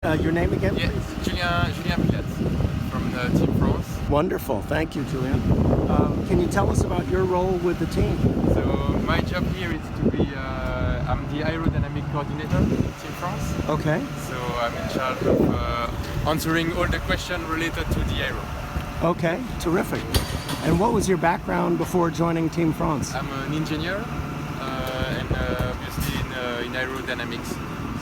Your name again, Yeah, please? Julien Pilate from Team France. Wonderful. Thank you, Julien. Can you tell us about your role with the team? So my job here is to be, I'm the aerodynamic coordinator in Team France. Okay. So I'm in charge of answering all the questions related to the aero. Okay. Terrific. And what was your background before joining Team France? I'm an engineer and obviously in aerodynamics.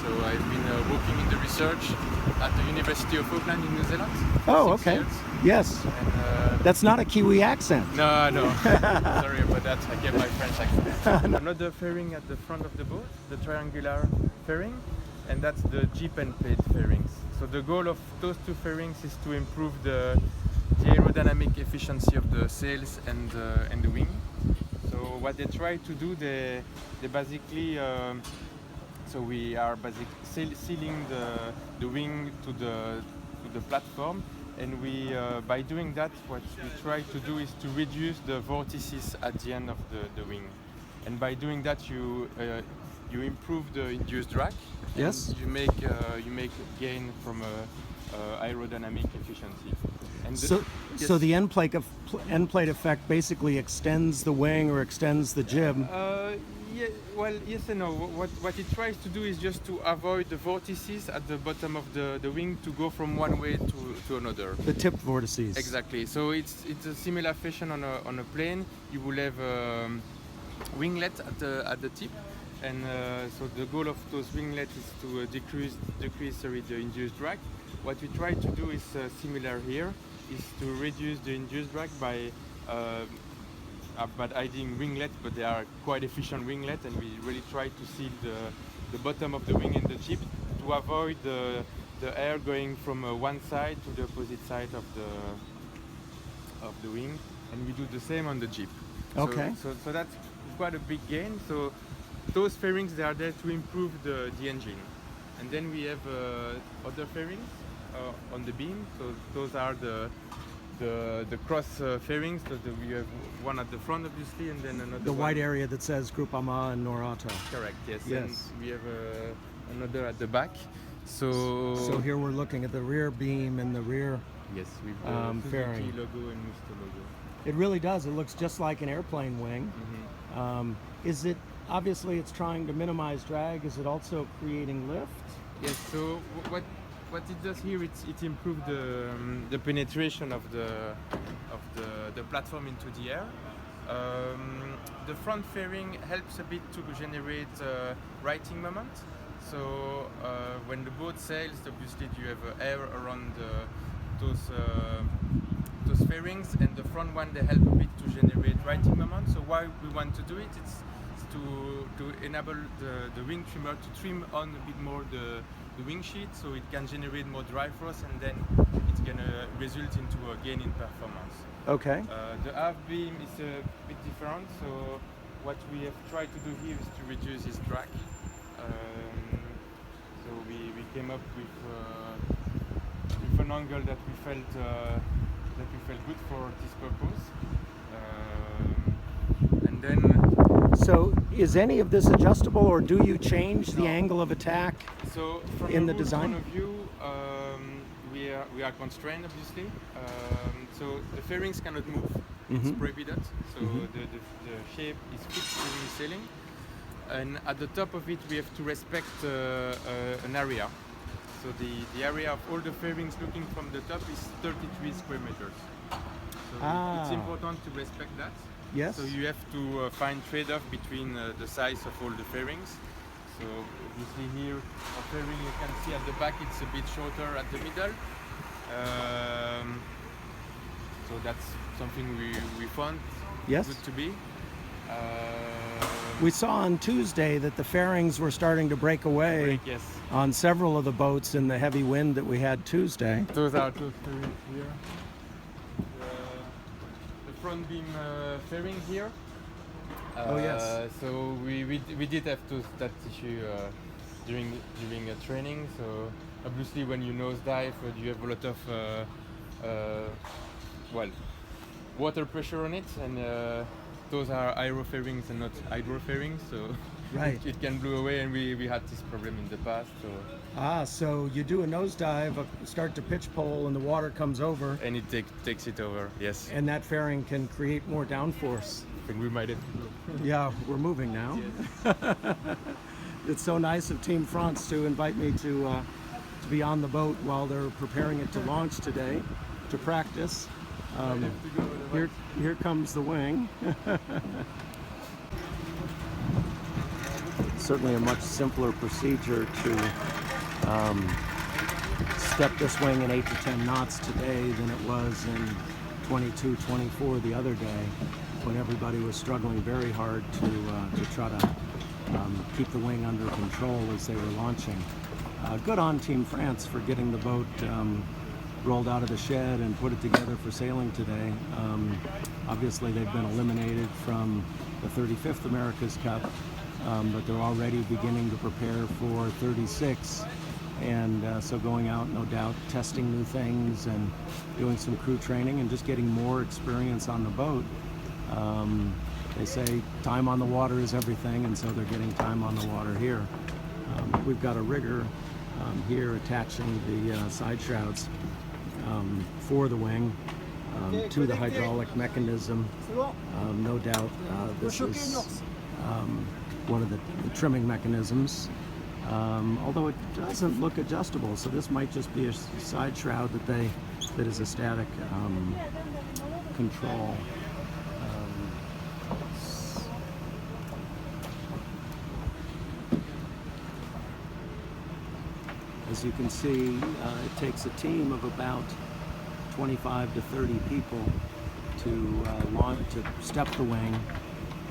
So I've been working in the research at the University of Auckland in New Zealand. Oh, 6 okay. years. Yes. And, That's not a Kiwi accent. No. Sorry about that. I get my French accent. Another fairing at the front of the boat, the triangular fairing, and that's the jeep and plate fairings. So the goal of those two fairings is to improve the aerodynamic efficiency of the sails and the wing. So what they try to do, they basically so we are basically sealing the wing to the platform, and we by doing that, what we try to do is to reduce the vortices at the end of the wing, and by doing that you improve the induced drag. Yes. And you make gain from aerodynamic efficiency. And So the end plate effect basically extends the wing or extends the jib. Yeah, well, yes and no. What it tries to do is just to avoid the vortices at the bottom of the wing to go from one way to another. The tip vortices. Exactly. So it's a similar fashion on a plane. You will have winglet at the tip, and so the goal of those winglets is to decrease the induced drag. What we try to do is similar here, is to reduce the induced drag by adding winglets, but they are quite efficient winglets, and we really try to seal the bottom of the wing and the jib to avoid the air going from one side to the opposite side of the wing, and we do the same on the jib. Okay. So that's quite a big gain. So those fairings, they are there to improve the engine, and then we have other fairings on the beam. So those are the cross fairings. So we have one at the front, obviously, and then another. The white area that says Groupama and Norauto. Correct. Yes. Yes. And we have another at the back. So here we're looking at the rear beam and the rear. Yes, with the fairing. Suzuki logo and Musto logo. It really does. It looks just like an airplane wing. Mm-hmm. Is it obviously it's trying to minimize drag? Is it also creating lift? Yes. So what it does here, it improves the penetration of the platform into the air. The front fairing helps a bit to generate righting moment. So when the boat sails, obviously you have air around those fairings, and the front one, they help a bit to generate righting moment. So why we want to do it? It's to enable the wing trimmer to trim on a bit more the wing sheet, so it can generate more dry frost, and then it's gonna result into a gain in performance. Okay. The half beam is a bit different. So what we have tried to do here is to reduce its drag. So we came up with an angle that we felt good for this purpose, and then. So is any of this adjustable, or do you change the angle of attack? So from in the the design? point of view, we are constrained, obviously. So the fairings cannot move. It's prohibited. So the shape is fixed during sailing, and at the top of it we have to respect an area. So the area of all the fairings looking from the top is 33 square meters. So it's important to respect that. Yes. So you have to find trade-off between the size of all the fairings. So obviously here, a fairing you can see at the back, it's a bit shorter at the middle. So that's something we found Yes. good to be. We saw on Tuesday that the fairings were starting to break away Yes. on several of the boats in the heavy wind that we had Tuesday. Those are two fairings here. The front beam fairing here. Oh, yes. So we did have that issue during a training. So obviously when you nosedive, you have a lot of water pressure on it, and those are aero fairings and not hydro fairings, so Right. it can blow away, and we had this problem in the past. So you do a nosedive, start to pitch pole, and the water comes over, And it takes it over. Yes. and that fairing can create more downforce. I think we might have to go. Yeah, we're moving now. It's so nice of Team France to invite me to be on the boat while they're preparing it to launch today, to practice. Here comes the wing. Certainly a much simpler procedure to step this wing in 8 to 10 knots today than it was in 22, 24 the other day, when everybody was struggling very hard to try to keep the wing under control as they were launching. Good on Team France for getting the boat rolled out of the shed and put it together for sailing today. Obviously they've been eliminated from the 35th America's Cup, but they're already beginning to prepare for 36, and so going out, no doubt, testing new things and doing some crew training and just getting more experience on the boat. They say time on the water is everything, and so they're getting time on the water here. We've got a rigger here attaching the side shrouds for the wing to the hydraulic mechanism. No doubt this is one of the trimming mechanisms, although it doesn't look adjustable, so this might just be a side shroud that is a static control. As you can see, it takes a team of about 25 to 30 people to step the wing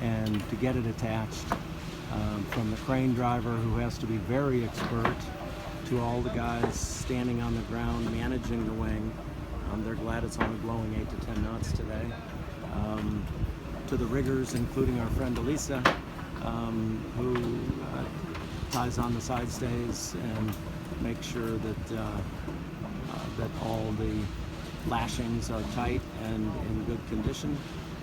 and to get it attached, from the crane driver, who has to be very expert, to all the guys standing on the ground managing the wing. They're glad it's only blowing 8 to 10 knots today. To the riggers, including our friend Elisa, who ties on the side stays and make sure that that all the lashings are tight and in good condition,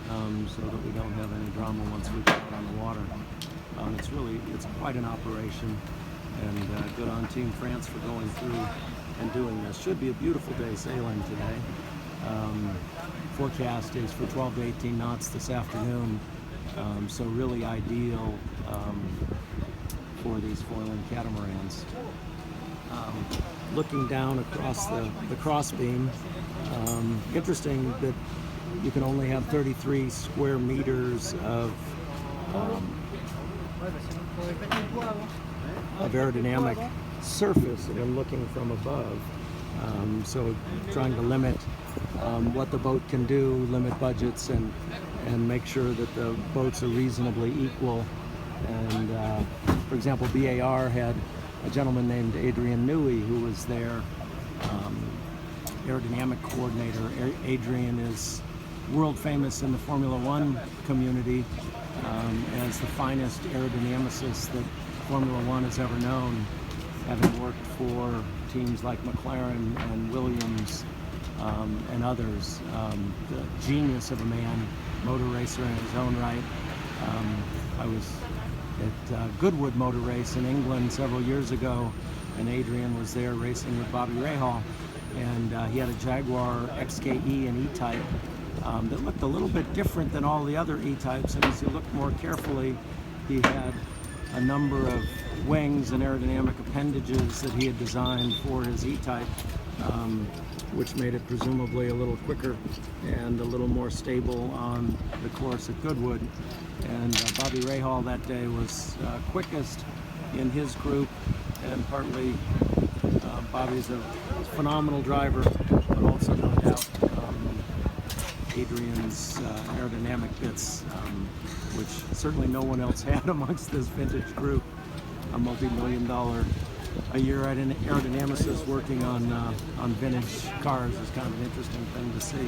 so that we don't have any drama once we get out on the water. It's quite an operation, and good on Team France for going through and doing this. Should be a beautiful day sailing today. Forecast is for 12 to 18 knots this afternoon, so really ideal for these foiling catamarans. Looking down across the crossbeam, interesting that you can only have 33 square meters of aerodynamic surface when looking from above. So trying to limit what the boat can do, limit budgets, and make sure that the boats are reasonably equal. And for example, BAR had a gentleman named Adrian Newey who was their aerodynamic coordinator. Adrian is world famous in the Formula One community as the finest aerodynamicist that Formula One has ever known, having worked for teams like McLaren and Williams and others. The genius of a man, motor racer in his own right. I was at Goodwood Motor Race in England several years ago, and Adrian was there racing with Bobby Rahal, and he had a Jaguar XKE and E-Type that looked a little bit different than all the other E-Types, and as you look more carefully, he had a number of wings and aerodynamic appendages that he had designed for his E-Type, which made it presumably a little quicker and a little more stable on the course at Goodwood. And Bobby Rahal that day was quickest in his group, and partly Bobby's a phenomenal driver, but also no doubt Adrian's aerodynamic bits, which certainly no one else had amongst this vintage group. A multi-million-dollar a year aerodynamicist working on vintage cars is kind of an interesting thing to see.